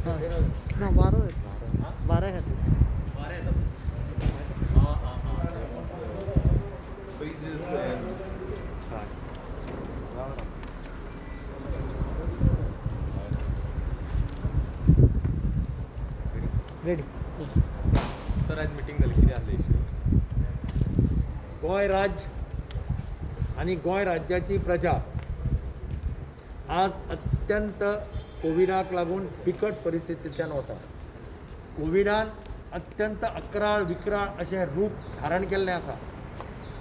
ना 12 आहेत 12 खातीर रेडी. तर आज मिटींग जाली कितें आसलें इश्यू गोंय राज्य आणि गोंय राज्याची प्रजा आज अत्यंत कोविडाक लागून बिकट परिस्थितींतल्यान वता. कोविडान अत्यंत अकराळ विकराळ अशें रूप धारण केल्लें आसा.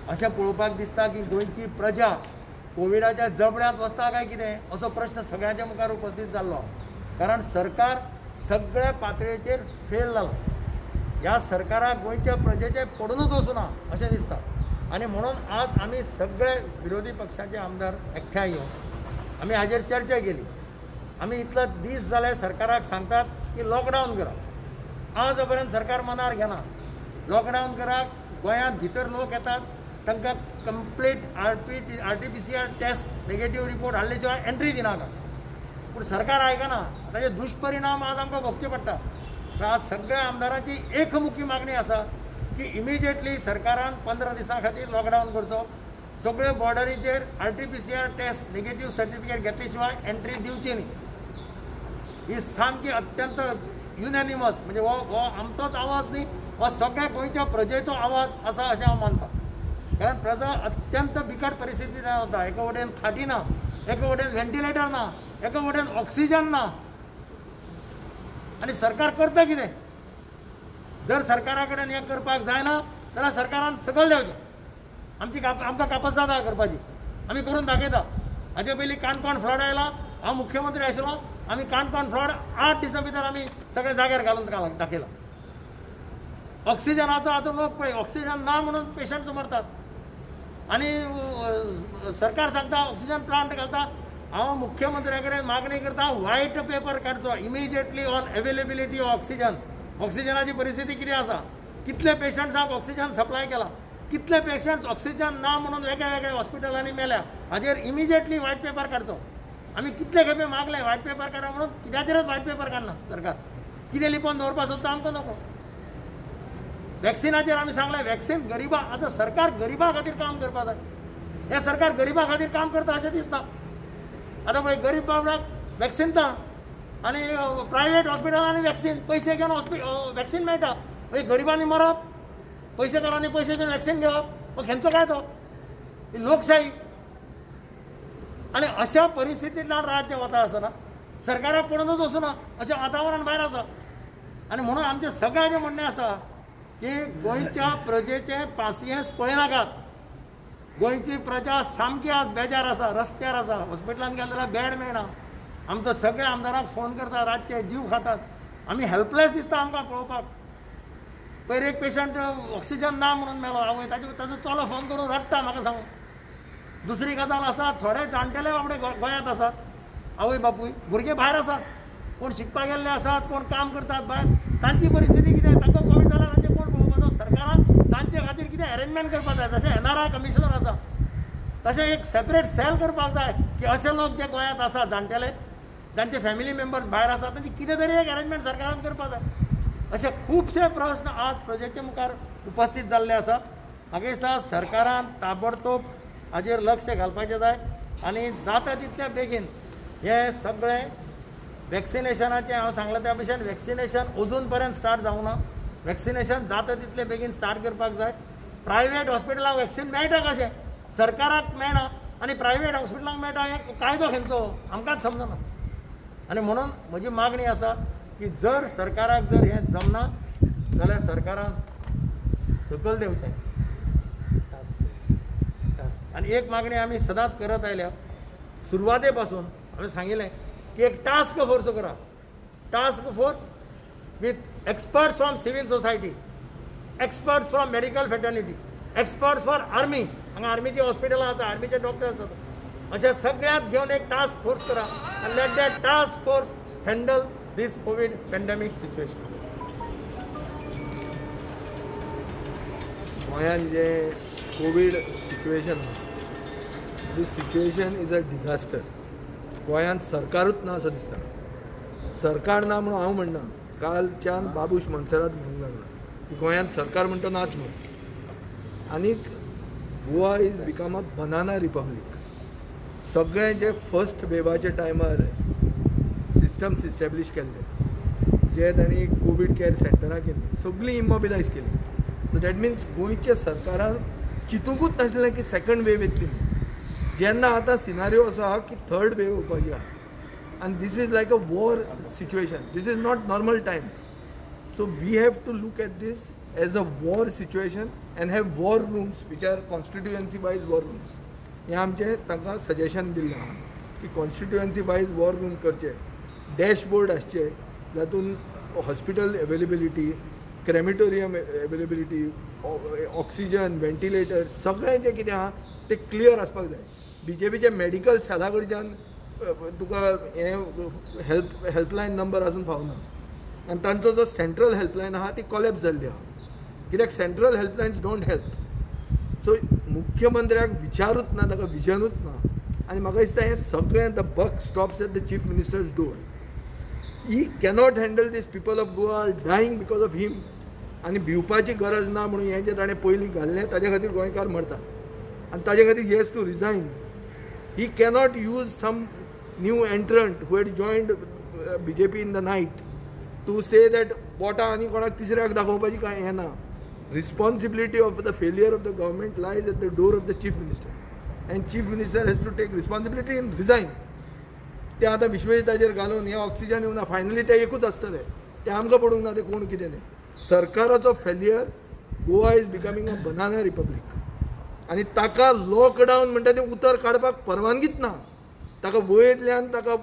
अशें पळोवपाक दिसता की गोंयची प्रजा कोविडाच्या जबड्यांत वता काय कितें असो प्रश्न सगळ्यांच्या मुखार उपस्थित जाल्लो. कारण सरकार सगळ्या पातळीचेर फेल जाला. ह्या सरकाराक गोंयच्या प्रजेचे पडूनच वचूना अशें दिसता. आनी म्हणून आज आमी सगळे विरोधी पक्षाचे आमदार एकठांय येवन आमी हाजेर चर्चा केली. आमी इतलो दीस जाले सरकाराक सांगतात की लॉकडावन करा. आज पर्यंत सरकार मनार घेना. लॉकडावन कराक गोंयांत भितर लोक येतात तांकां complete RT-PCR taste negative report हाडले शिवाय एंट्री दिनाका. पूण सरकार आयकना. ताचे दुश्परिणाम आज आमकां भोगचे पडटा. तर आज सगळ्या आमदारांची एकमुखी मागणी आसा की इमिजिएटली सरकारान 15 दिसां खातीर लॉकडावन करचो. सगळ्यो बॉर्डरीचेर RT-PCR टेस्ट नेगेटीव सर्टिफिकेट घेतले शिवाय एंट्री दिवची न्ही. ही सामकी अत्यंत युनॅनिमस म्हणजे हो आमचोच आवाज न्ही, हो सगळ्या गोंयच्या प्रजेचो आवाज आसा अशें हांव मानता. कारण प्रजा अत्यंत बिकट परिस्थितींत वता. एका वटेन खाटी ना, एका वटेन व्हेंटिलेटर ना, एका वटेन ऑक्सिजन ना. आनी सरकार करता कितें? जर सरकारा कडेन हें करपाक जायना जाल्यार सरकारान सकयल देंवचें. आमकां कापासाद करपाची. आमी करून दाखयता. हाचे पयलीं काणकोण फ्लड आयला, हांव मुख्यमंत्री आशिल्लो. आमी काणकोण फ्लड 8 दिसां भितर आमी सगळे जाग्यार घालून दाखयला. ऑक्सिजनाचो आतां लोक पळय ऑक्सिजन ना म्हणून पेशंट्स मरतात. आनी सरकार सांगता ऑक्सिजन प्लांट घालता. हांव मुख्यमंत्र्या कडेन मागणी करता व्हायट पेपर काडचो immediately on availability of oxygen. ऑक्सिजनाची परिस्थिती कितें आसा, कितले पेशंट्सांक ऑक्सिजन सप्लाय केला, कितले पेशंट्स ऑक्सिजन ना म्हणून वेगळ्या वेगळ्या हॉस्पिटलांनी मेल्या. हाजेर इमिजिएटली व्हायट पेपर काडचो. आमी कितले खेपे मागले व्हायट पेपर काडा म्हणून. कित्याचेरच व्हायट पेपर काडना सरकार. कितें लिपोवन दवरपाक सोदता आमकां नको. वॅक्सिनाचेर आमी सांगलें वॅक्सिन गरिबा. आतां सरकार गरिबा खातीर काम करपाक जाय. हें सरकार गरिबा खातीर काम करता अशें दिसता. आतां पळय गरीब बाबड्याक वॅक्सिन दिता आनी प्रायवेट हॉस्पिटलांनी वॅक्सिन पयशे घेवन वॅक्सिन मेळटा. गरिबांनी मरप, पयशेकारांनी पयशे घेवन वॅक्सिन घेवप, खंयचो काय तो? ही लोकशाही. आनी अशा परिस्थितींतल्यान राज्य वता आसतना सरकाराक पडूनच वचूना अशें वातावरण भायर आसा. आनी म्हणून आमचें सगळ्यांचें म्हणणें आसा की गोंयच्या प्रजेचें पासियेंस पळयनाकात. गोंयची प्रजा सामकी आज बेजार आसा, रस्त्यार आसा. हॉस्पिटलांत गेले जाल्यार बेड मेळना. आमचो सगळे आमदाराक फोन करता, रातचे जीव खातात. आमी हेल्पलेस दिसता आमकां पळोवपाक. पयर एक पेशंट ऑक्सिजन ना म्हणून मेलो. आवय ताजो चलो फोन करून रडटा म्हाका सांगून. दुसरी गजाल आसा थोडे जाणटेले बाबडे गोंयांत आसात. आवय बापूय भुरगे भायर आसात. कोण शिकपाक गेल्ले आसात, कोण काम करतात भायर. तांची परिस्थिती कितें? तांकां कोवीड जाला तांचे कोण पळोवपाचो? सरकारान तांचे खातीर कितें अरेंजमेंट करपाक जाय. जशें NRI कमिशनर आसा तशें एक सेपरेट सेल करपाक जाय की अशे लोक जे गोंयांत आसात जाणटेले, तांचे फॅमिली मेंबर्स भायर आसात, तांची कितें तरी एक अरेंजमेंट सरकारान करपाक जाय. अशे खुबशे प्रश्न आज प्रजेचे मुखार उपस्थित जाल्ले आसा. म्हाका दिसता सरकारान ताबडतोब हाजेर लक्ष घालपाचें जाय आनी जाता तितल्या बेगीन हे सगळे वॅक्सिनेशनाचें हांव सांगलां त्या भशेन वॅक्सिनेशन अजून पर्यंत स्टार्ट जावंक ना. वॅक्सिनेशन जाता तितले बेगीन स्टार्ट करपाक जाय. प्रायवेट हॉस्पिटलांक वॅक्सिन मेळटा कशें? सरकाराक मेळना आनी प्रायवेट हॉस्पिटलांक मेळटा. हे कायदो खंयचो आमकांच समजना. आनी म्हणून म्हजी मागणी आसा की जर सरकाराक जर हें जमना जाल्यार सरकारान सकयल देंवचें. आनी एक मागणी आमी सदांच करत आयल्या. सुरवाते पासून हांवें सांगिल्लें की एक टास्क फोर्स करा. Task force with experts from civil society, experts from medical fraternity, experts for army. हांगा आर्मीची हॉस्पिटलां आसा, आर्मीचे डॉक्टर्स आसात. अशें सगळ्यांक घेवन एक टास्क फोर्स करा आनी let that task force handle this Covid pandemic situation. गोंयांत जे Covid situation this situation is a disaster. गोंयांत सरकारूच ना असो दिसता. सरकार ना म्हणून हांव म्हणना. कालच्यान बाबूश मनसरात म्हणूंक लागला की गोंयांत सरकार म्हणटा नाच म्हणून. आनीक Goa is become a banana republic. सगळे जे फर्स्ट वेवाच्या टायमार सिस्टम्स इस्टॅब्लीश केल्ले, जे तांणी कोवीड केअर सेंटरां केल्लीं, सगळीं इमोबिलायज केली. सो दॅट मिन्स गोंयच्या सरकारान चिंतूंकूच नाशिल्लें की सेकंड वेव येतली. जेन्ना आतां सिनारियो असो आहा की थर्ड वेव येवपाची आहा. And this is like a war situation. This is not normal times. So we have to look at this as a war situation and have war rooms which are constituency wise war rooms. हे आमचे तांकां suggestion दिल्लें आहा की constituency wise war room करचे, dashboard आसचे जातून hospital availability, crematorium availability, oxygen, ventilator सगळें जें कितें आहा तें क्लियर आसपाक जाय. BJPचे मेडिकल सेला कडच्यान तुका हें हेल्पलायन नंबर आसून फावना. आनी तांचो जो सेंट्रल हेल्पलायन आहा ती कॉलेप्स जाल्ली आहा, कित्याक सेंट्रल हेल्पलायन्स डोंट हेल्प. सो मुख्यमंत्र्याक विचारूच ना, ताका विजनूच ना. आनी म्हाका दिसता हें सगळें the buck stops at the chief minister's door. He cannot handle this people of Goa are dying because of him. आनी भिवपाची गरज ना म्हणून हें जें ताणें पयलीं घाल्लें ताजे खातीर गोंयकार मरता. आनी ताजे खातीर he has to resign. He cannot use some new entrant who had joined BJP in the night to say that बोटा आनी कोणाक तिसऱ्याक दाखोवपाची कांय हें ना. Responsibility of the failure of the government lies at the door of the chief minister, and chief minister has to take responsibility and resign. ते आतां विश्वजिताचेर घालून हे ऑक्सिजन येवना, फायनली ते एकूच आसतले, ते आमकां पडूंक ना ते कोण कितें न्ही. सरकाराचो failure. Goa is becoming a banana republic. आनी ताका लॉकडावन म्हणटा तें उतर काडपाक परवानगीच ना. ताका वयरल्यान ताका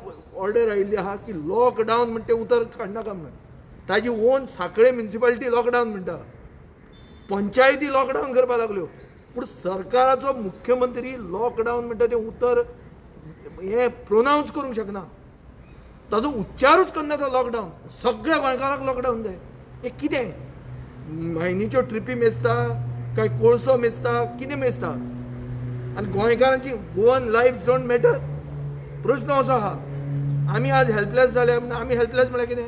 ऑर्डर आयिल्ली आहा की लॉकडावन म्हणटा तें उतर काडनाका म्हणून. ताजी ओन सांखळे म्युनिसिपालिटी लॉकडावन म्हणटा, पंचायती लॉकडावन करपाक लागल्यो. पूण सरकाराचो मुख्यमंत्री लॉकडावन म्हणटा तें उतर हें प्रोनावन्स करूंक शकना. ताजो उच्चारूच करना तो लॉकडावन. सगळ्या गोंयकारांक लॉकडावन जाय. हें कितें? म्हयन्याच्यो ट्रिपी मेजता काय कोळसो मेजता, कितें मेजता? आनी गोंयकारांची गोवन लायफ डोंट मॅटर. प्रश्न असो आहा. आमी आज हेल्पलेस जाले. आमी हेल्पलेस म्हळ्यार कितें?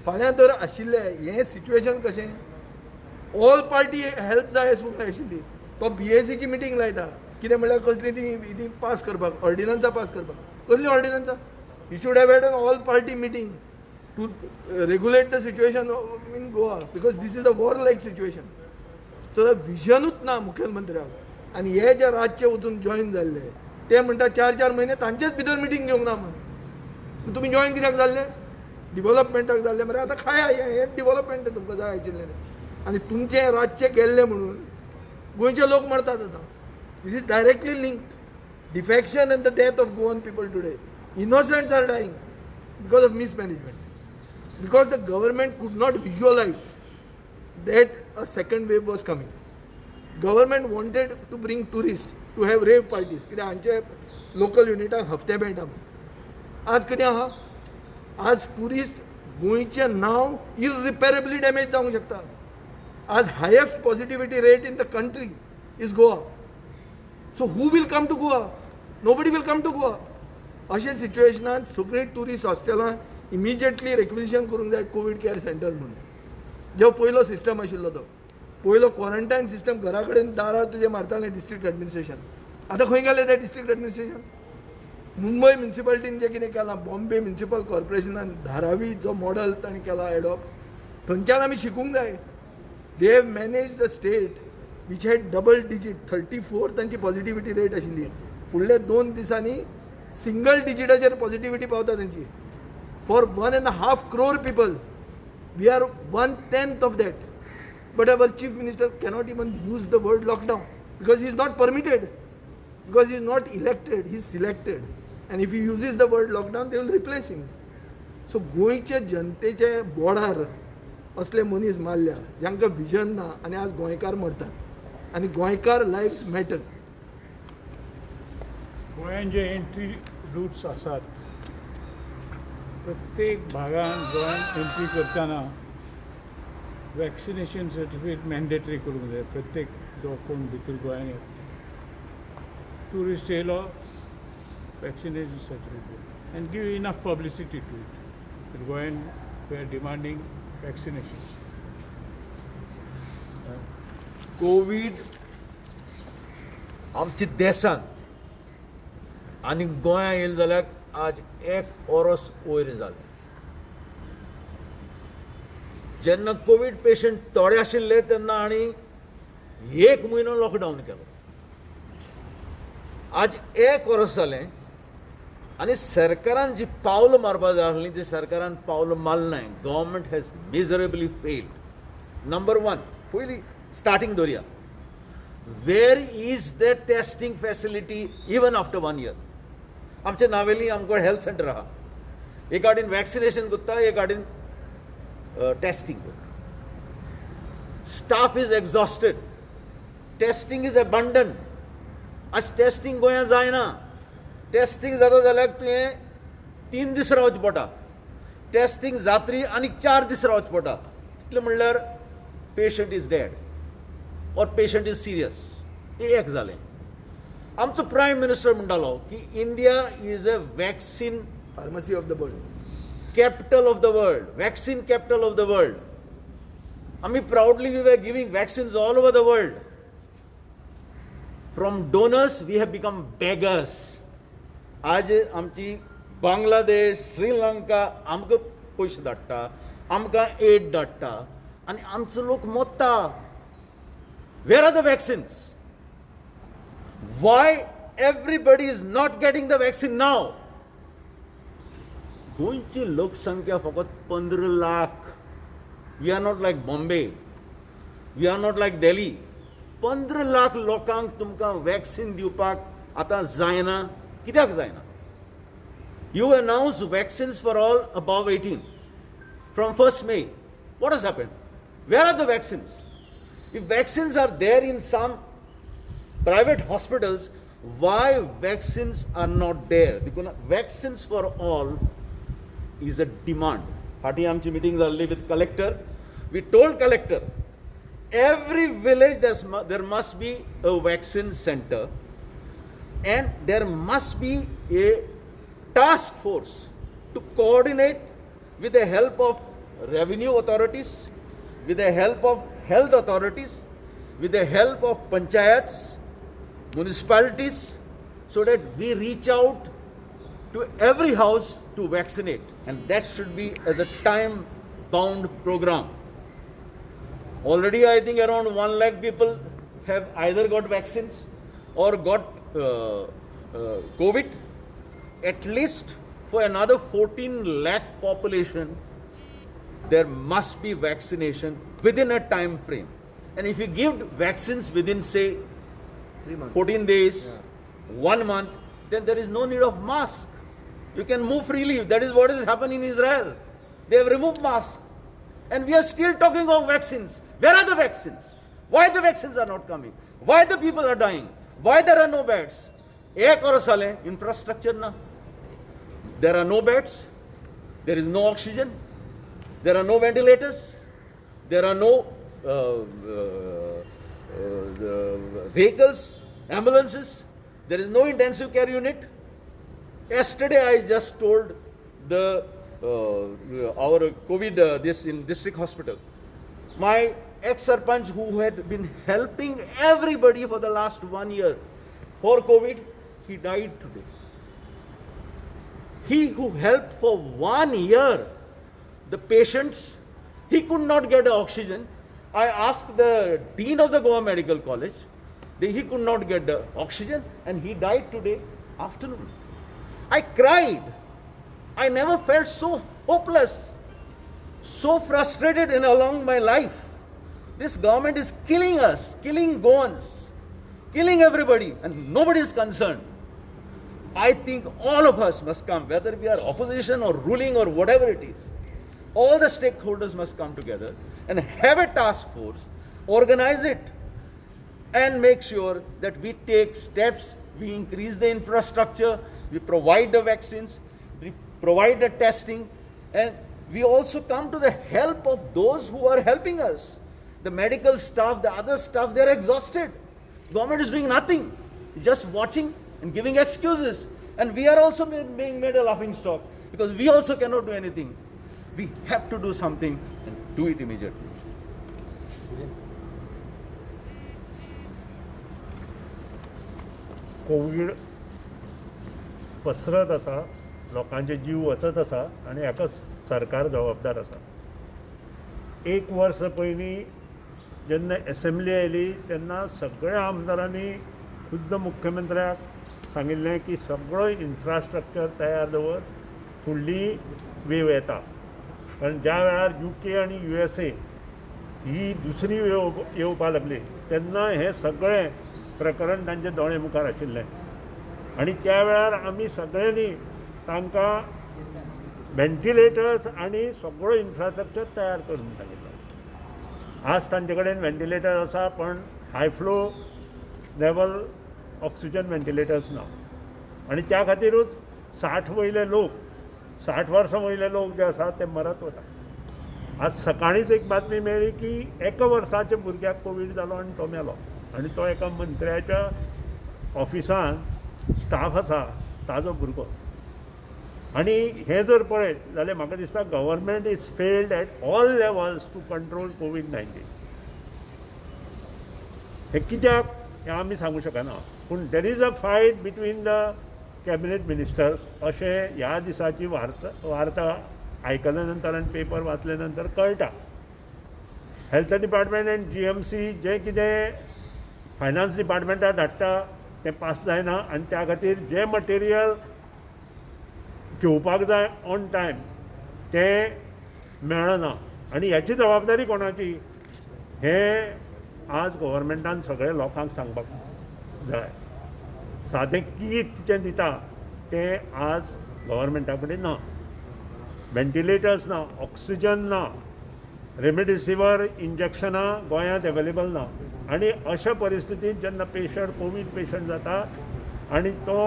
फाल्यां तर आशिल्लें हें सिच्युएशन कशें? ऑल पार्टी हेल्प जाय आशिल्ली. तो BACची मिटींग लायता. कितें म्हळ्यार कसली ती पास करपाक, ऑर्डिनन्सां पास करपाक. कसली ऑर्डिनन्सां? He should have had an all party meeting to regulate the situation in Goa, because this is a war like situation. So विजनूच ना मुख्यमंत्र्याक. आनी हे जे राज्य वचून जॉईन जाल्ले ते म्हणटा 4-4 म्हयने तांचेच भितर मिटींग घेवंक ना म्हणून. तुमी जॉईन कित्याक जाल्ले? डिव्हलपमेंटाक जाल्ले मरे. आतां खाय हें डिव्हलपमेंट तुमकां जाय आशिल्लें. आनी तुमचें राज्य गेल्लें म्हणून गोंयचे लोक मरतात आतां. This is directly linked. Defection and the death of Goan people today. Innocents are dying because of mismanagement. Because the government could not visualise that a second wave was coming. Government wanted to bring tourists to have rave parties. कित्याक हांचे local युनिटाक हफ्ते मेळटा म्हणून. आज कितें आहा? आज tourist गोंयचें नांव इरिपेरेबली डॅमेज जावंक शकता. आज highest positivity rate in the country is Goa. So who will come to Goa? Nobody will come to Goa. अशे सिच्युएशनांत सगळीं टुरिस्ट हॉस्टेलां इमिजिएटली रेक्विजिशन करूंक जाय कोवीड केअर सेंटर म्हणून. जो पयलो सिस्टम आशिल्लो तो पयलो क्वॉरंटायन सिस्टम घरा कडेन दारार तुजे मारतालें डिस्ट्रिक्ट एडमिनिस्ट्रेशन. आतां खंय गेलें तें डिस्ट्रिक्ट एडमिनिस्ट्रेशन? मुंबय म्युनिसिपालिटीन जें कितें केलां, बॉम्बे म्युनिसिपल कॉर्पोरेशनान धारावी जो मॉडल ताणें केला एडॉप्ट, थंयच्यान आमी शिकूंक जाय. They have manage the state which had double digit 34 तांची पॉझिटिव्हिटी रेट आशिल्ली. फुडल्या 2 दिसांनी सिंगल डिजिटाचेर पॉझिटिव्हिटी पावता तांची. For 1.5 crore people. We are 1/10 of that. But our chief minister cannot even use the word lockdown because he is not permitted, because he is not elected, he is selected. And if he uses the word lockdown, they will replace him. So गोंयचे जनतेचे बोडार असले मनीस मारल्या जांकां vision ना आनी आज गोंयकार मरतात आनी गोंयकार लायफ्स मॅटर. गोंयान जे एंट्री रूट्स आसात प्रत्येक भागान गोंयान एंट्री करतना वॅक्सिनेशन सर्टिफिकेट मॅन्डेटरी करूंक जाय. प्रत्येक जो कोण भितर गोंयान येता टुरिस्ट येयलो vaccination certificate and give enough publicity to it. that Goan were demanding vaccinations. COVID आमच्या देशान आनी गोंया येयलें जाल्यार आज 1 वर्स वयर जालें. जेन्ना कोविड पेशंट थोडे आशिल्ले तेन्ना आनी 1 म्हयनो लॉकडावन केलो. आज 1 वर्स जालें आनी सरकारान जी पावलां मारपाक जाय आसलीं ती सरकारान पावलां मारनाय. Government has miserably failed. Number 1 पयलीं स्टार्टिंग दवरया. Where is the testing facility even after 1 year? आमच्या नावेली आमकां हेल्थ सेंटर आहा. एक आडीन वॅक्सिनेशन करता, एक आडीन टेस्टिंग करता. Staff is exhausted. Testing is abundant. आज टेस्टिंग गोंया जायना. टेस्टिंग जाता जाल्यार तुवें 3 दीस रावचें पडटा. टेस्टिंग जातरी आनीक 4 दीस रावचें पडटा. इतलें म्हणल्यार पेशंट इज डेड और पेशंट इज सिरियस. हे एक जालें. आमचो प्रायम मिनिस्टर म्हणटालो की India is a vaccine pharmacy of the world. capital of the world, vaccine capital of the world. Ami proudly we were giving vaccines all over the world. From donors we have become beggars. आज आमची बांगलादेश, श्रीलंका आमकां पयशे धाडटा, आमकां add धाडटा आनी आमचो लोक मोत्ता. Where are the vaccines? Why everybody is not getting the vaccine now? गोंयची लोकसंख्या फकत 15 lakh. We are not like Bombay, we are not like Delhi. 15 lakh लोकांक तुमकां वॅक्सीन दिवपाक आतां जायना. कित्याक जायना? You announce vaccines for all above 18 from 1st May. What has happened? Where are the vaccines? If vaccines are there in some private hospitals, why vaccines are not there? Because vaccines for all is a demand. Party आमची meeting झाली with collector. We told collector, every village there must be a vaccine center and there must be a task force to coordinate with the help of revenue authorities, with the help of health authorities, with the help of panchayats, municipalities, so that we reach out to every house to vaccinate, and that should be as a time bound program. Already I think around 1 lakh people have either got vaccines or got COVID. At least for another 14 lakh population there must be vaccination within a time frame. And if you give vaccines within say 3 months. 14 days, 1 month, then there is no need of mask. You can move freely. That is what is happening in Israel. They have removed masks. And we are still talking of vaccines. Where are the vaccines? Why the vaccines are not coming? Why the people are dying? Why there are no beds? Ek aur sale infrastructure na. There are no beds. There is no oxygen. There are no ventilators. There are no vehicles, ambulances. There is no intensive care unit. Yesterday I just told the our COVID this in district hospital. My ex-sarpanch who had been helping everybody for the last 1 year for COVID, he died today. He who helped for 1 year the patients, he could not get oxygen. I asked the dean of the Goa Medical College, he could not get the oxygen and he died today afternoon. I cried. I never felt so hopeless, so frustrated in along my life. This government is killing us, killing Goans, killing everybody, and nobody is concerned. I think all of us must come, whether we are opposition or ruling or whatever it is. All the stakeholders must come together and have a task force, organize it, and make sure that we take steps, we increase the infrastructure, we provide the vaccines, we provide the testing, and we also come to the help of those who are helping us. The medical staff, the other staff, they are exhausted. Government is doing nothing, just watching and giving excuses. And we are also being made a laughing stock because we also cannot do anything. We have to do something and do it immediately. Covid पसरत आसा, लोकांचे जीव वचत आसा आनी हाका सरकार जबाबदार आसा. एक वर्स पयलीं जेन्ना एसेंब्ली आयली तेन्ना सगळ्या आमदारांनी खुद्द मुख्यमंत्र्याक सांगिल्लें की सगळो इन्फ्रास्ट्रक्चर तयार दवर, फुडली वेव येता. कारण ज्या वेळार UK आनी USA ही दुसरी वेव येवपाक लागली तेन्ना हें सगळें प्रकरण तांचे दोळे मुखार आशिल्लें. आनी त्या वेळार आमी सगळ्यांनी तांकां व्हेंटिलेटर्स आनी सगळो इन्फ्रास्ट्रक्चर तयार करून सांगिल्लो. आज तांचे कडेन व्हेंटिलेटर आसा पण हाय फ्लो लेवल ऑक्सिजन व्हेंटिलेटर्स ना. आनी त्या खातीरूच 60 वयले लोक, 60 वर्सां वयले लोक जे आसात ते मरत वता. आज सकाळीच एक बातमी मेळ्ळी की 1 वर्साच्या भुरग्याक कोवीड जालो आनी तो मेलो. आनी तो एका मंत्र्याच्या ऑफिसान स्टाफ आसा ताजो भुरगो. आनी हें जर पळयत जाल्यार म्हाका दिसता government is failed at all levels to control COVID-19. हें कित्याक हें आमी सांगूं शकना. पूण there is a fight between the cabinet ministers अशें ह्या दिसाची वार्ता आयकल्या नंतर आनी पेपर वाचले नंतर कळटा. हेल्थ डिपार्टमेंट एंड GMC जें कितें फायनान्स डिपार्टमेंटाक धाडटा तें पास जायना आनी त्या खातीर जें मटेरियल घेवपाक जाय ऑन टायम तें मेळना. आनी ह्याची जबाबदारी कोणाची हें आज गव्हर्मेंटान सगळ्या लोकांक सांगपाक जाय. सादें कीट जें दिता तें आज गव्हर्मेंटा कडेन ना. व्हेंटिलेटर्स ना, ऑक्सिजन ना, रेमडेसिवीर इंजेक्शनां गोंयांत अवेलेबल ना. आनी अशा परिस्थितींत जेन्ना पेशंट कोवीड पेशंट जाता आनी तो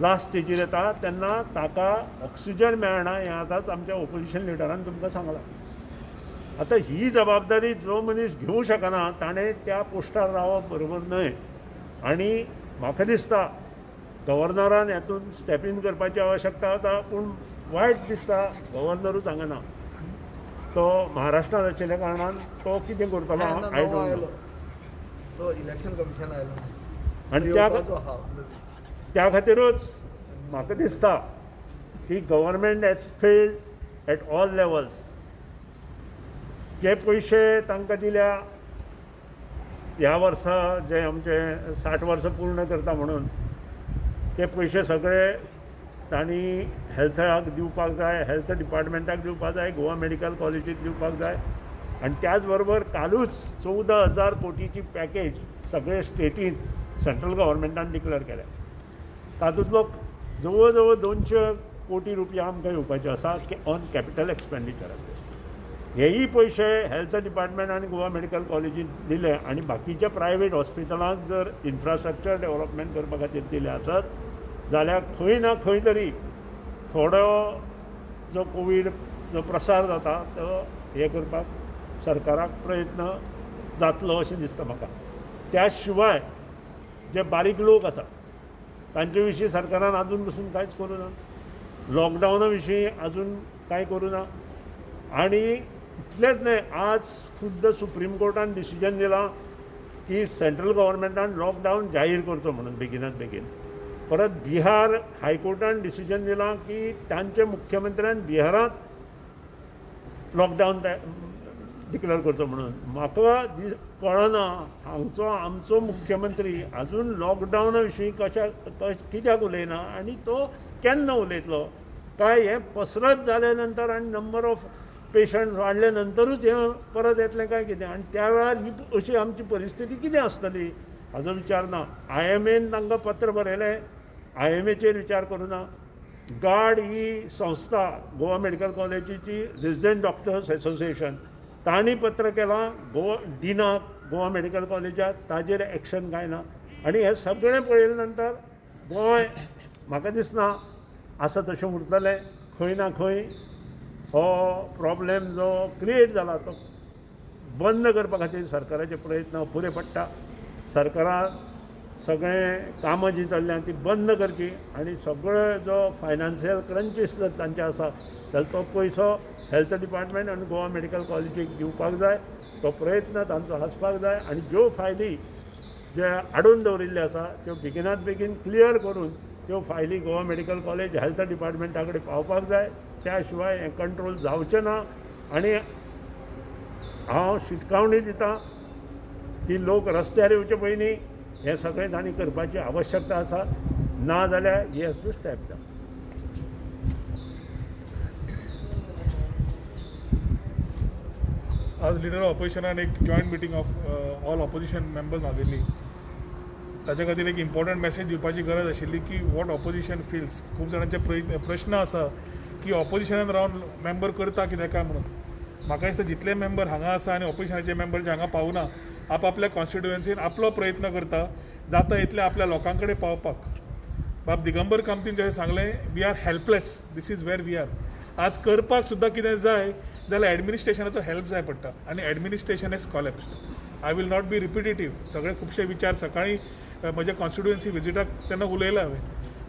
लास्ट स्टेजीर येता तेन्ना ताका ऑक्सिजन मेळना हें आतांच आमच्या ओपोजिशन लिडरान तुमकां सांगलां. आतां ही जबाबदारी जो मनीस घेवंक शकना ताणें त्या पोस्टार रावप बरोबर न्हय. आनी म्हाका दिसता गव्हर्नरान हातूंत स्टेप इन करपाची आवश्यकता आसा. पूण वायट दिसता गव्हर्नरूच हांगा ना. तो महाराष्ट्रांत आशिल्ल्या कारणान तो कितें करतलो आय डोंट नो. तो इलेक्शन कमिशन आयलो आनी त्या खातीरूच म्हाका दिसता की government has failed at all levels. जे पयशे तांकां दिल्या ह्या वर्सा जे आमचे 60 वर्सां पूर्ण करता म्हणून ते पयशे सगळे तांणी हेल्थाक दिवपाक जाय, हेल्थ डिपार्टमेंटाक दिवपाक जाय, गोवा मेडिकल कॉलेजीक दिवपाक जाय. आनी त्याच बरोबर कालूच 14,000 कोटीची पॅकेज सगळे स्टेटींत सेंट्रल गव्हर्मेंटान डिक्लेअर केल्या. तातूंतलो जवळ जवळ 200 कोटी रुपया आमकां येवपाचे आसा ऑन कॅपिटल एक्सपेंडिचराचेर. हेयी पयशे हेल्थ डिपार्टमेंट आनी गोवा मेडिकल कॉलेजीन दिले आनी बाकीच्या प्रायवेट हॉस्पिटलांक जर इन्फ्रास्ट्रक्चर डेव्हलपमेंट करपा खातीर दिले आसत जाल्यार खंय ना खंय तरी थोडो जो कोवीड जो प्रसार जाता तो हे करपाक सरकाराक प्रयत्न जातलो अशें दिसता म्हाका. त्या शिवाय जे बारीक लोक आसा तांचे विशीं सरकारान आजून पसून कांयच करूं ना. लॉकडावना विशीं आजून कांय करूं ना. आनी इतलेंच न्हय, आज खुद्द सुप्रीम कोर्टान डिसिजन दिलां की सेंट्रल गव्हर्मेंटान लॉकडावन जाहीर करचो म्हणून बेगिनात बेगीन. परत बिहार हायकोर्टान डिसिजन दिलां की तांचे मुख्यमंत्र्यान बिहारांत लॉकडावन डिक्लेअर करचो म्हणून. म्हाका कळना हांगचो आमचो मुख्यमंत्री आजून लॉकडावना विशीं कित्याक उलयना आनी तो केन्ना उलयतलो. काय हें पसरत जाले नंतर आनी नंबर ऑफ पेशंट वाडले नंतरूच हें परत येतलें काय कितें. आनी त्या वेळार ही अशी आमची परिस्थिती कितें आसतली हाजो विचार ना. IMAन तांकां पत्र बरयलें, IMAचेर विचार करूना. गार्ड ही संस्था गोवा मेडिकल कॉलेजीची रेसिडेंट डॉक्टर्स असोसिएशन तांणी पत्र केलां डिनाक गोवा मेडिकल कॉलेजाक, ताजेर एक्शन कांय ना. आनी हें सगळें पळयले नंतर गोंय म्हाका दिसना आसा तशें उरतलें. खंय ना खंय हो प्रॉब्लेम जो क्रिएट जाला तो बंद करपा खातीर सरकाराचे प्रयत्न पुरे पडटा. सरकारान सगळें कामां जी चल्ल्या ती बंद करची आनी सगळो जो फायनान्शियल क्रंचीस जर तांचे आसा जाल्यार तो पयसो हेल्थ डिपार्टमेंट आनी गोवा मेडिकल कॉलेजीक दिवपाक जाय. तो प्रयत्न तांचो आसपाक जाय आनी ज्यो फायली जे आडून दवरिल्ले आसा त्यो बेगिनात बेगीन क्लियर करून त्यो फायली गोवा मेडिकल कॉलेज हेल्थ डिपार्टमेंटा कडेन पावपाक जाय. त्या शिवाय हें कंट्रोल जावचें ना. आनी हांव शिटकावणी दितां की लोक रस्त्यार येवचे पयलीं हें सगळें तांणी करपाची आवश्यकता आसा. ना जाल्यार he has to step down. आज लिडर ऑफ ऑपोजिशनान एक joint meeting of all opposition members मागिल्ली. ताच्या खातीर एक इम्पॉर्टंट मॅसेज दिवपाची गरज आशिल्ली की वॉट ऑपोजिशन फिल्स. खूब जाणांचे प्रश्न आसा की ऑपोजिशनान रावन मेंबर करता कितें काय म्हणून. म्हाका दिसता जितले मेंबर हांगा आसा आनी ऑपोजिशनाचे मेंबर जे हांगा पावना आपल्या कॉन्स्टिट्युएन्सीन आपलो प्रयत्न करता जाता इतले आपल्या लोकां कडेन पावपाक. बाब दिगंबर कामतीन जशें सांगलें we are helpless. This is where we are. आज करपाक सुद्दां कितें जाय जाल्यार एडमिनिस्ट्रेशनाचो हेल्प जाय पडटा आनी administration has collapsed. I will not be repetitive. सगळे खुबशे विचार सकाळीं म्हज्या कॉन्स्टिट्युएन्सी विजिटाक तेन्ना उलयला हांवें.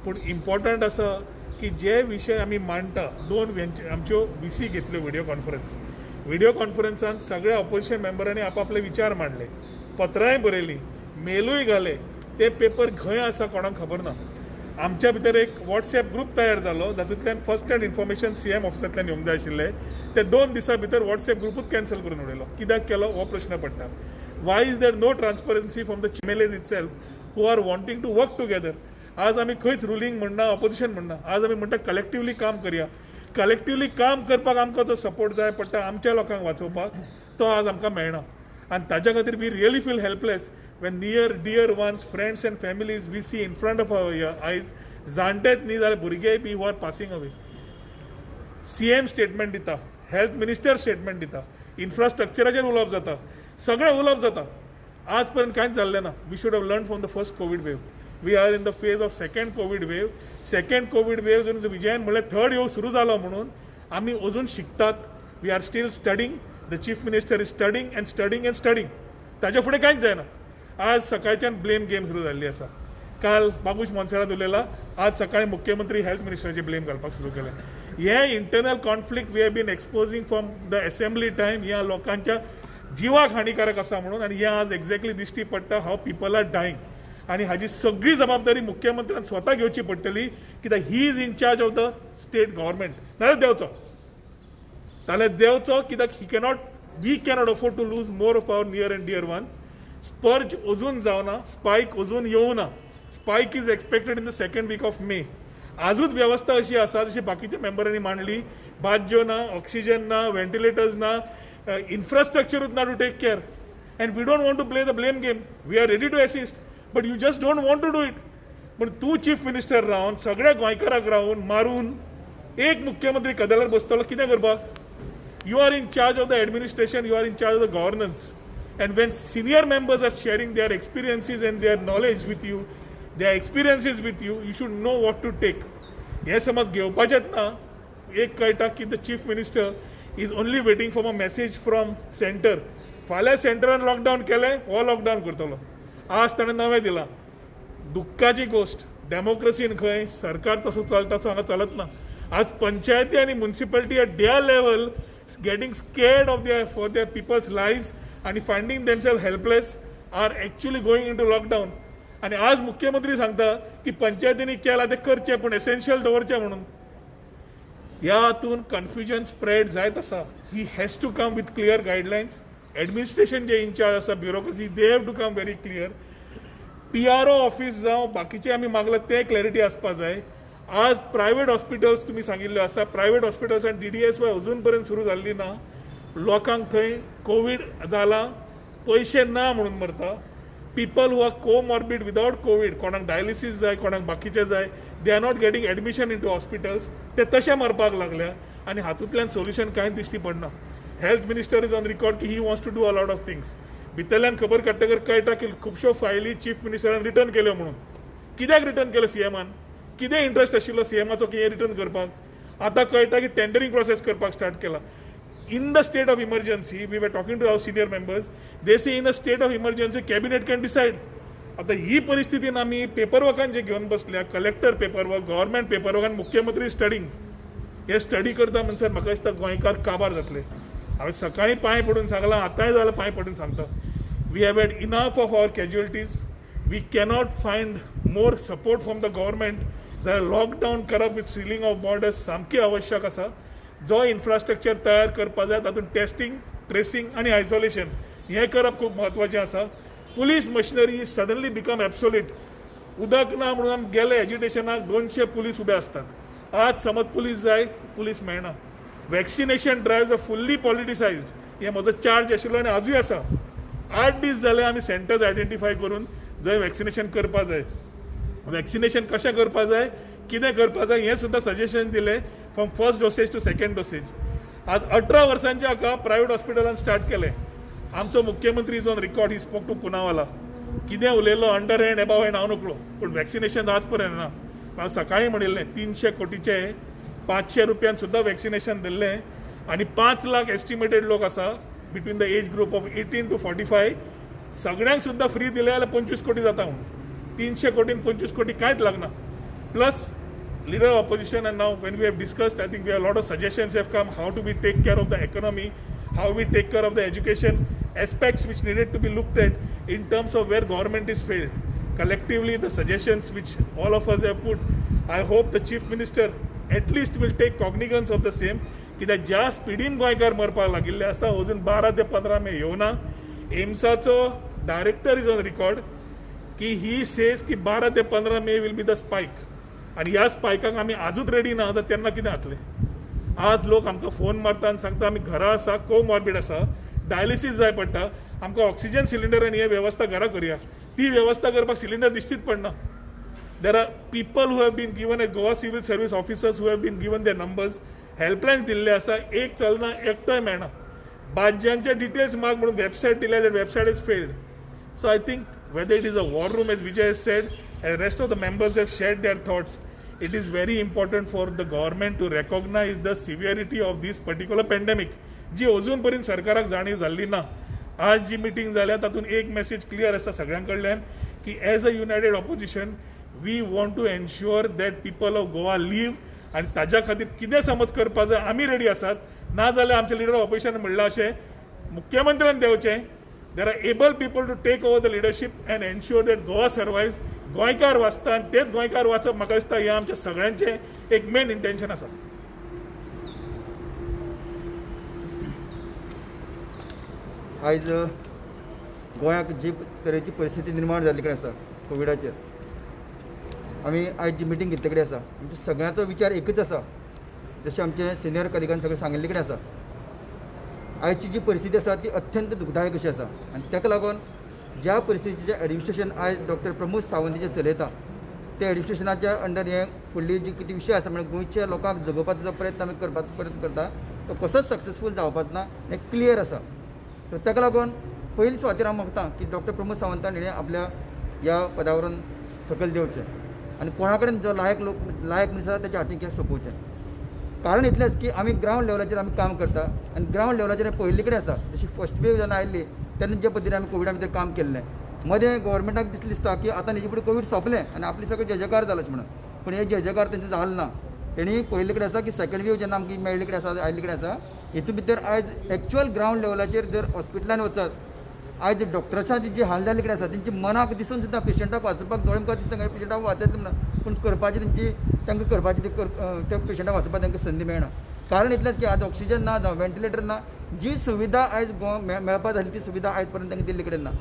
पूण इम्पॉर्टंट आसा की जे विशय आमी मांडटा आमच्यो VC घेतल्यो व्हिडिओ कॉन्फरन्सान सगळ्या ऑपोजिशन मेंबरांनी आपले विचार मांडले. पत्रांय बरयलीं, मेलूय घाले. ते पेपर खंय आसा कोणाक खबर ना. आमच्या भितर एक WhatsApp ग्रूप तयार जालो जातूंतल्यान फर्स्ट हँड इन्फॉर्मेशन CM ऑफिसांतल्यान येवंक जाय आशिल्लें. ते 2 दिसां भितर WhatsApp ग्रुपूच कॅन्सल करून उडयलो. कित्याक केलो हो प्रश्न पडटा. Why is there no transparency from the MLAs itself who are wanting to work together. आज आमी खंयच रुलींग म्हणना ऑपोजिशन म्हणना. आज आमी म्हणटा कलेक्टिवली काम करया. कलेक्टिवली काम करपाक आमकां जो सपोर्ट जाय पडटा आमच्या लोकांक वाचोवपाक तो आज आमकां मेळना. आनी ताच्या खातीर we really feel helpless when near dear ones, friends and families we see in front of our eyes, जाणटेच न्ही जाल्यार भुरगेय बी who are passing away. CM statement दिता, हेल्थ मिनिस्टर स्टेटमेंट दिता, इन्फ्रास्ट्रक्चराचेर उलोवप जाता, सगळें उलोवप जाता. आज पर्यंत कांयच जाल्लें ना. We should have learn from the first COVID wave. We are in the phase of second COVID wave. Second COVID wave जर विजयान म्हणलें थर्ड वेव सुरू जालो म्हणून आमी अजून शिकतात. We are still studying. The chief minister is studying and studying and studying. ताच्या फुडें कांयच जायना. आज सकाळच्यान ब्लेम गेम सुरू जाल्ली आसा. काल बाबूश मोन्सेरात उलयला. आज सकाळी मुख्यमंत्री हेल्थ मिनिस्टराचे ब्लेम घालपाक सुरू केलें. हे internal conflict we have been exposing from the assembly time ह्या लोकांच्या जिवाक हानिकारक आसा म्हणून. आनी हे आज एक्झॅक्टली दिश्टी पडटा हाव पीपल आर डायंग. आनी हाजी सगळी जबाबदारी मुख्यमंत्र्यान स्वता घेवची पडटली कित्याक he is in charge of the state government. नाल्यार देंवचो कित्याक we cannot afford to lose more of our near and dear ones. Surge अजून जावना. स्पायक अजून येवना. Spike is expected in the second week of May. आजूच व्यवस्था अशी आसा जशी बाकीच्या मेंबरांनी मांडली. बाज्यो ना, ऑक्सिजन ना, व्हेंटिलेटर्स ना, इन्फ्रास्ट्रक्चरूच ना to take care. And we don't want to play the blame game. We are ready to assist but you just don't want to do it. पण तूं चीफ मिनिस्टर रावन सगळ्या गोंयकाराक रावन मारून एक मुख्यमंत्री कदेलार बसतलो कितें करपाक. You are in charge of the administration. You are in charge of the governance. And when senior members are sharing their experiences and their knowledge with you, their experiences with you, you should know what to take. हे समज घेवपाचेच ना. एक कळटा की the chief minister is only waiting for a message from centre. फाल्यां सेंटरान lockdown केलें हो lockdown करतलो. आज ताणें नवें दिलां. दुख्खाची गोष्ट. डेमोक्रेसीन खंय सरकार तसो चलता तसो हांगा चलत ना. आज पंचायती आनी municipality at their level getting scared of for their peoples lives आणि finding themselves helpless are actually going in to lockdown. आणि आज मुख्यमंत्री सांगता की पंचायतींनी केला ते करचे पण एसेन्शियल दवरचे म्हणून. ह्या हातून कन्फ्युजन स्प्रेड जायत आसा. He has to come with clear guidelines. Administration जे इन्चार्ज आसा bureaucracy they have to come very clear. PRO office जावं बाकीचे आमी मागला ते क्लॅरिटी आसपा जाय. आज प्रायव्हेट हॉस्पिटल्स तुमी सांगिल्ले आसा. प्रायव्हेट हॉस्पिटल्स आनी DDSY अजून पर्यंत सुरू जाल्ली ना. लोकांक थंय कोवीड जाला पयशे ना म्हणून मरता. People who are comorbid without COVID, कोणाक डायलिसीस जाय, कोणाक बाकीचे जाय, they are not getting admission in to hospitals. ते तशे मरपाक लागल्या आनी हातूंतल्यान सोल्युशन कांयच दिश्टी पडना. Health minister is on record की he wants to do a lot of things. भितरल्यान खबर काडटकर कळटा की खुबश्यो फायली चीफ मिनिस्टरान रिटर्न केल्यो म्हणून. कित्याक रिटर्न केलो CMान? कितें इंट्रस्ट आशिल्लो CMाचो की हे रिटर्न करपाक? आतां कळटा की टेंडरिंग प्रोसेस करपाक स्टार्ट केला. In the state of emergency, we were talking to our senior members, they say in a state of emergency, cabinet can decide. आता ही परिस्थितीन आमी पेपरवर्कान जे घेवन बसल्या, कलेक्टर पेपरवर्क, गव्हर्मेंट पेपरवर्क आनी मुख्यमंत्री स्टडींग, हे स्टडी करता म्हणसर म्हाका दिसता गोंयकार काबार जातले. हांवें सकाळीं पांय पडून सांगलां, आतांय जाल्यार पांय पडून सांगता, we have had enough of our casualties. We cannot find more support from the government. जाल्यार लॉकडावन करप विथ सिलिंग ऑफ बॉर्डर्स सामकें आवश्यक आसा. जो इन्फ्रास्ट्रक्चर तयार करपाक जाय तातूंत टेस्टिंग, ट्रेसिंग आनी आयसोलेशन हें करप खूब म्हत्वाचें आसा. Police machinery suddenly become absolute. उदक ना म्हणून आमी गेले एज्युटेशनाक 200 पुलीस उबे असतात. आज समज पुलीस जाय, पुलीस मेळना. Vaccination drive are fully politicised. हे म्हजो चार्ज आशिल्लो आनी आजूय आसा. 8 दीस जाले आमी सेंटर्स आयडेंटिफाय करून जंय वॅक्सिनेशन करपा जाय. वॅक्सिनेशन कशें करपा जाय, कितें करपा जाय हें सुद्दां सजेशन दिलें from first doses to second doses. आज 18 वर्सांच्या हाका प्रायवेट हॉस्पिटलान स्टार्ट केलें. आमचो मुख्यमंत्री is on record, he spoke to Poonawalla. कितें उलयलो अंडर हँड एबाव हँड हांव नकळो, पूण वॅक्सिनेशन आज पर्यंत ना. हांवें सकाळीं म्हणिल्लें 300 कोटीचे 500 रुपयान सुद्दां वॅक्सिनेशन दिल्लें आनी 5 लाख एस्टिमेटेड लोक आसा between the age group of 18 to 45. सगळ्यांक सुद्दां फ्री दिले जाल्यार 25 कोटी जाता म्हणून. 300 कोटीन 25 कोटी कांयच लागना. Plus leader of opposition, and now when we have discussed, I think we have a lot of suggestions have come how to we take care of the economy, how we take care of the education aspects which needed to be looked at in terms of where government is failed. Collectively, the suggestions which all of us have put, I hope the chief minister at least will take cognizance of the same. कित्याक ज्या स्पिडीन गोंयकार मरपाक लागिल्ले आसा अजून 12 ते 15 मे येवना. एम्साचो director is on record की he says की 12 ते 15 मे विल बी द स्पायक. आणि ह्या स्पायकाक आमी आजूच रेडी ना तर तेन्ना कितें जातलें. आज लोक आमकां फोन मारता आनी सांगता आमी घरा आसा, कोमॉर्बिड आसा, डायलिसीस जाय पडटा, आमकां ऑक्सिजन सिलिंडर आनी हे वेवस्था घरा करुया. ती वेवस्था करपाक सिलिंडर दिश्टीच पडना. There are people who have been given at Goa civil service officers who have been given their numbers. Helplines दिल्ले आसा, एक चलना, एकटोय मेळना. भाज्यांचे डिटेल्स माग म्हणून वेबसायट दिल्या, that website is failed. So I think whether it is a war room as Vijay has said, and rest of the members have shared their thoughts, it is very important for the government to recognize the severity of this particular pandemic, जी अजून पर्यंत सरकाराक जाणीव जाल्ली ना. आज जी meeting जाल्या तातूंत एक मेसेज क्लियर आसा सगळ्यां कडल्यान की as a united opposition we want to ensure that people of Goa live. आनी ताज्या खातीर कितें समज करपाक जाय आमी रेडी आसात. ना जाल्यार आमचे लिडर ऑपोजिशन म्हणलां अशें मुख्यमंत्र्यान देंवचें. There are able people to take over the leadership and ensure that Goa survives. गोंयकार वाचता आनी तेच गोंयकार वाचप म्हाका दिसता हें आमच्या सगळ्यांचें एक मेन इंटेन्शन आसा. आयज गोंयाक जी तरेची परिस्थिती निर्माण जाल्ली कडेन आसा कोविडाचेर, आमी आयज जी मिटींग घेतले कडेन आसा आमच्या सगळ्यांचो विचार एकच आसा. जशें आमचे सिनियर कलिगान सगळें सांगिल्ले कडेन आसा, आयची जी परिस्थिती आसा ती अत्यंत दुखदायक अशी आसा. आनी ताका लागून ज्या परिस्थितीचें एडमिनिस्ट्रेशन आयज डॉक्टर प्रमोद सावंत जे चलयता, त्या एडमिनिस्ट्रेशनाच्या अंडर हे फुडली जी कितें विशय आसा म्हणजे गोंयच्या लोकांक जगोवपाचो जो प्रयत्न आमी करपाचो प्रयत्न करता तो कसोच सक्सेसफूल जावपाचो ना हें क्लियर आसा. सो ताका लागून पयली सुवातेर हांव मागतां की डॉक्टर प्रमोद सावंतान हेणें आपल्या ह्या पदावरून सकयल देंवचें आनी कोणा कडेन जो लायक मनीस आसा ताच्या हातीक हें सोंपोवचें. कारण इतलेंच की आमी ग्रावंड लेवलाचेर आमी काम करता आनी ग्रावंड लेवलाचेर पयलीं कडेन आसा. जशी फर्स्ट वेव जेन्ना आयिल्ली तेन्ना जे पद्दतीन आमी कोविडा भितर काम केल्लें, मदें गव्हर्मेंटाक दिसता की आतां हेजे फुडें कोवीड सोंपलें आनी आपली सगळें जयजयकार जालाच म्हणून. पूण हे जयजयकार तेंचो जालो ना. तेणी पयलीं कडेन आसा की सेकंड वेव जेन्ना आमकां मेळिल्ले कडेन आसा, आयिल्ले कडेन आसा, हितून भितर आयज एक्चुअल ग्रावंड लेवलाचेर जर हॉस्पिटलान वचत, आयज डॉक्टरांची जी हाल जाल्ली कडेन आसा तेंची मनाक दिसून सुद्दां पेशंटाक वाचोवपाक दोळे मुखार दिसता काय पेशंटाक वाचयतले म्हणून, पूण करपाची तांकां करपाची त्या पेशंटाक वाचोवपाक तांकां संदी मेळना. कारण इतलेंच की आज ऑक्सिजन ना जावं वेंटिलेटर ना. जी सुविधा आयज मेळपाक जाली ती सुविधा आयज पर्यंत तांकां दिल्ले कडेन ना.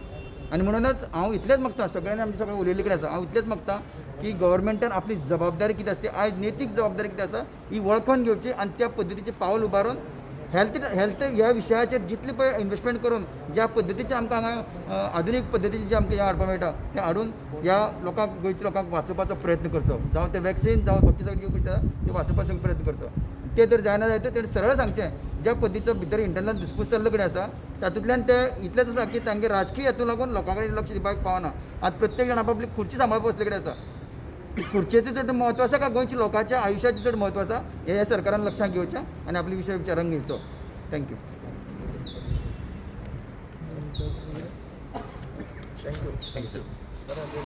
आनी म्हणूनच हांव इतलेंच मागतां, सगळ्यांनी आमचे सगळें उलयल्ले कडेन आसा, हांव इतलेंच मागतां की गव्हर्मेंटान आपली जबाबदारी कितें आसा ती आयज नैतीक जबाबदारी कितें आसा ही वळखून घेवची आनी त्या पद्दतीचें पावल उबारून हेल्थ ह्या विशयाचेर जितले पळय इन्वेस्टमेंट करून ज्या पद्दतीचें आमकां हांगा आधुनीक पद्दतीचें जें आमकां हें हाडपाक मेळटा तें हाडून ह्या लोकांक, गोंयच्या लोकांक वाचोवपाचो प्रयत्न करचो. जावं तें वॅक्सिन जावं बाकी सगळें कितें तें वाचोवपाचो प्रयत्न करचो. तें जर जायना जायत तेणें सरळ सांगचें ज्या पद्दतीचो भितर इंटरनल डिस्प्यूट चल्ले कडेन आसा तातूंतल्यान ते इतलेंच आसा की तांगे राजकीय हेतून लागून लोकां कडेन लक्ष दिवपाक पावना. आतां प्रत्येक जाण आपली खुर्ची सांबाळप बसले कडेन आसा. खुर्चेचें चड म्हत्व आसा काय गोंयच्या लोकांच्या आयुश्याचें चड म्हत्व आसा हें ह्या सरकारान लक्षांत घेवचें आनी आपले विशय विचारांक घेवचो. थँक्यू. थँक्यू.